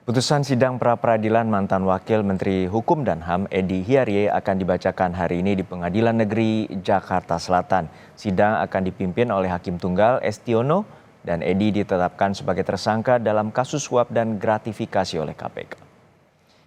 Putusan sidang pra-peradilan mantan Wakil Menteri Hukum dan HAM Edy Hiarie akan dibacakan hari ini di Pengadilan Negeri Jakarta Selatan. Sidang akan dipimpin oleh Hakim Tunggal Estiono dan Edy ditetapkan sebagai tersangka dalam kasus suap dan gratifikasi oleh KPK.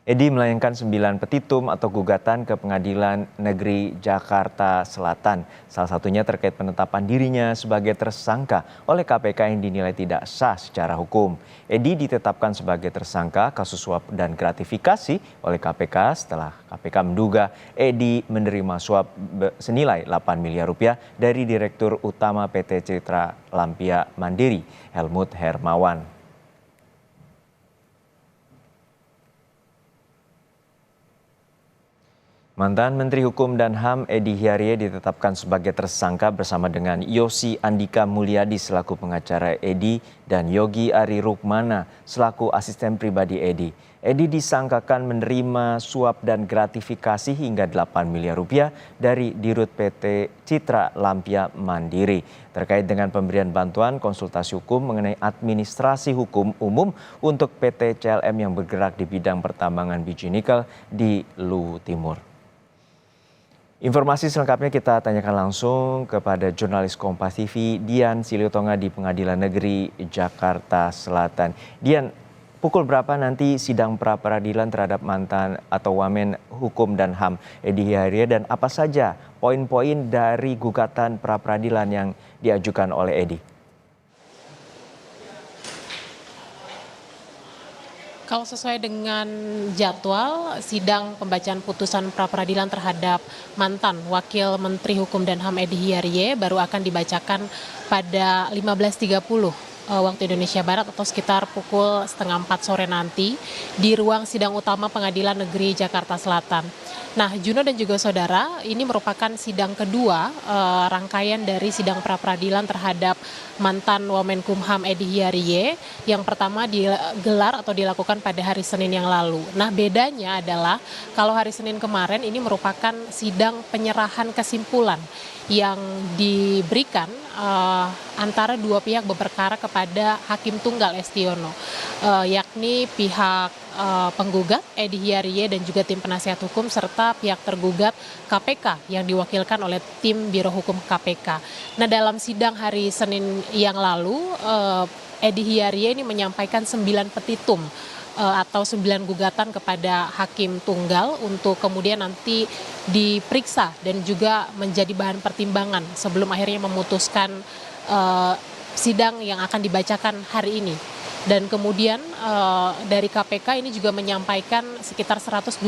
Edy melayangkan 9 petitum atau gugatan ke Pengadilan Negeri Jakarta Selatan. Salah satunya terkait penetapan dirinya sebagai tersangka oleh KPK yang dinilai tidak sah secara hukum. Edy ditetapkan sebagai tersangka kasus suap dan gratifikasi oleh KPK setelah KPK menduga Edy menerima suap senilai 8 miliar rupiah dari Direktur Utama PT Citra Lampia Mandiri, Helmut Hermawan. Mantan Menteri Hukum dan HAM Edy Hiarie ditetapkan sebagai tersangka bersama dengan Yosi Andika Mulyadi selaku pengacara Edy dan Yogi Ari Rukmana selaku asisten pribadi Edy. Edy disangkakan menerima suap dan gratifikasi hingga 8 miliar rupiah dari Dirut PT Citra Lampia Mandiri terkait dengan pemberian bantuan konsultasi hukum mengenai administrasi hukum umum untuk PT CLM yang bergerak di bidang pertambangan biji nikel di Luwu Timur. Informasi selengkapnya kita tanyakan langsung kepada jurnalis Kompas TV Dian Silitonga di Pengadilan Negeri Jakarta Selatan. Dian, pukul berapa nanti sidang pra-peradilan terhadap mantan atau Wamen Hukum dan HAM Edy Hiarie dan apa saja poin-poin dari gugatan pra-peradilan yang diajukan oleh Edy? Kalau sesuai dengan jadwal, sidang pembacaan putusan pra-peradilan terhadap mantan Wakil Menteri Hukum dan HAM Edy Hiarie baru akan dibacakan pada 15.30 waktu Indonesia Barat atau sekitar pukul setengah 4 sore nanti di ruang sidang utama Pengadilan Negeri Jakarta Selatan. Nah, Juno dan juga saudara, ini merupakan sidang kedua rangkaian dari sidang pra-peradilan terhadap mantan Wamenkumham Edy Hiarie yang pertama digelar atau dilakukan pada hari Senin yang lalu. Nah, bedanya adalah kalau hari Senin kemarin ini merupakan sidang penyerahan kesimpulan yang diberikan antara dua pihak berperkara kepada Hakim Tunggal Estiono, yakni pihak penggugat Edy Hiarie dan juga tim penasihat hukum serta pihak tergugat KPK yang diwakilkan oleh tim Biro Hukum KPK. Nah, dalam sidang hari Senin yang lalu, Edy Hiarie ini menyampaikan 9 petitum atau 9 gugatan kepada Hakim Tunggal untuk kemudian nanti diperiksa dan juga menjadi bahan pertimbangan sebelum akhirnya memutuskan sidang yang akan dibacakan hari ini. Dan kemudian dari KPK ini juga menyampaikan sekitar 127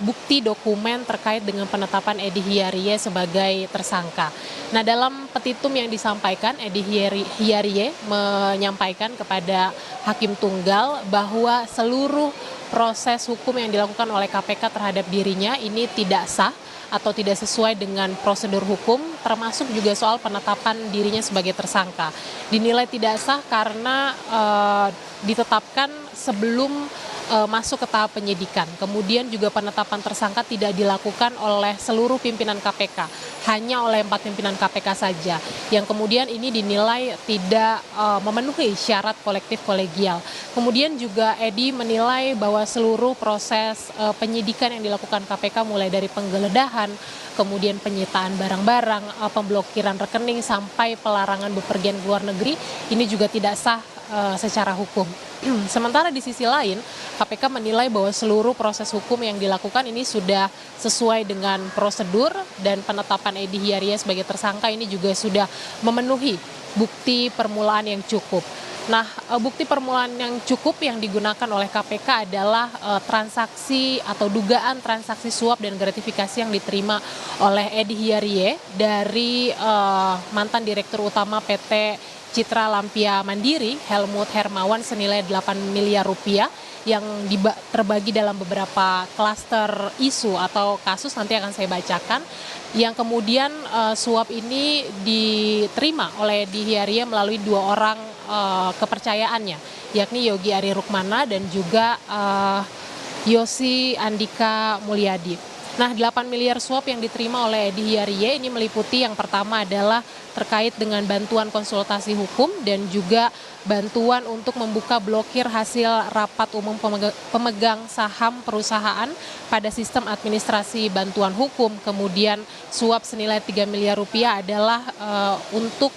bukti dokumen terkait dengan penetapan Edy Hiarie sebagai tersangka. Nah, dalam petitum yang disampaikan, Edy Hiarie menyampaikan kepada Hakim Tunggal bahwa seluruh proses hukum yang dilakukan oleh KPK terhadap dirinya ini tidak sah atau tidak sesuai dengan prosedur hukum, termasuk juga soal penetapan dirinya sebagai tersangka. Dinilai tidak sah karena ditetapkan sebelum masuk ke tahap penyidikan. Kemudian juga penetapan tersangka tidak dilakukan oleh seluruh pimpinan KPK, hanya oleh 4 pimpinan KPK saja, yang kemudian ini dinilai tidak memenuhi syarat kolektif kolegial. Kemudian juga Edy menilai bahwa seluruh proses penyidikan yang dilakukan KPK mulai dari penggeledahan, kemudian penyitaan barang-barang, pemblokiran rekening sampai pelarangan bepergian ke luar negeri ini juga tidak sah secara hukum. Sementara di sisi lain, KPK menilai bahwa seluruh proses hukum yang dilakukan ini sudah sesuai dengan prosedur dan penetapan Edy Hiarie sebagai tersangka ini juga sudah memenuhi bukti permulaan yang cukup. Nah, bukti permulaan yang cukup yang digunakan oleh KPK adalah transaksi atau dugaan transaksi suap dan gratifikasi yang diterima oleh Edy Hiarie dari mantan Direktur Utama PT Citra Lampia Mandiri, Helmut Hermawan senilai 8 miliar rupiah yang terbagi dalam beberapa klaster isu atau kasus nanti akan saya bacakan, yang kemudian suap ini diterima oleh Edy Hiarie melalui 2 orang kepercayaannya, yakni Yogi Ari Rukmana dan juga Yosi Andika Mulyadi. Nah, 8 miliar suap yang diterima oleh Edi Hiarie ini meliputi yang pertama adalah terkait dengan bantuan konsultasi hukum dan juga bantuan untuk membuka blokir hasil rapat umum pemegang saham perusahaan pada sistem administrasi bantuan hukum. Kemudian suap senilai 3 miliar rupiah adalah untuk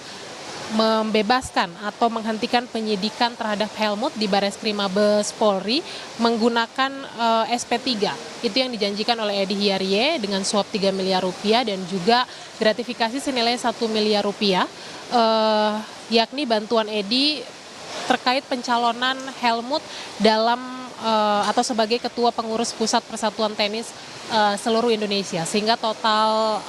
membebaskan atau menghentikan penyidikan terhadap Helmut di Bareskrim Mabes Polri menggunakan SP3. Itu yang dijanjikan oleh Edi Hiarie dengan suap 3 miliar rupiah dan juga gratifikasi senilai 1 miliar rupiah, yakni bantuan Edi terkait pencalonan Helmut dalam atau sebagai Ketua Pengurus Pusat Persatuan Tenis seluruh Indonesia, sehingga total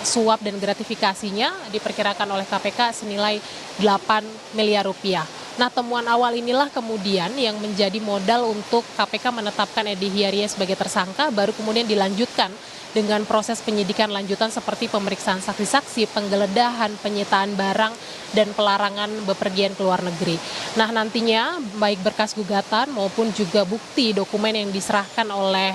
suap dan gratifikasinya diperkirakan oleh KPK senilai 8 miliar rupiah. Nah, temuan awal inilah kemudian yang menjadi modal untuk KPK menetapkan Edi Hiarie sebagai tersangka, baru kemudian dilanjutkan dengan proses penyidikan lanjutan seperti pemeriksaan saksi-saksi, penggeledahan, penyitaan barang, dan pelarangan bepergian ke luar negeri. Nah, nantinya baik berkas gugatan maupun juga bukti dokumen yang diserahkan oleh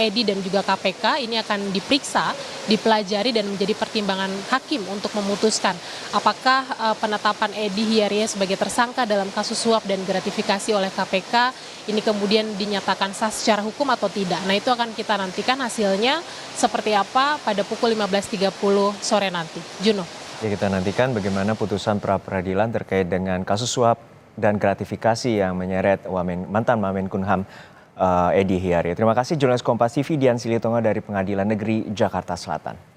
Edi dan juga KPK ini akan diperiksa, dipelajari dan menjadi pertimbangan hakim untuk memutuskan apakah penetapan Edi Hiarie sebagai tersangka dalam kasus suap dan gratifikasi oleh KPK ini kemudian dinyatakan sah secara hukum atau tidak. Nah, itu akan kita nantikan hasilnya seperti apa pada pukul 15.30 sore nanti. Juno. Ya, kita nantikan bagaimana putusan pra-peradilan terkait dengan kasus suap dan gratifikasi yang menyeret mantan Wamenkumham Edi Hiarie. Terima kasih jurnalis Kompas TV Dian Silitonga dari Pengadilan Negeri Jakarta Selatan.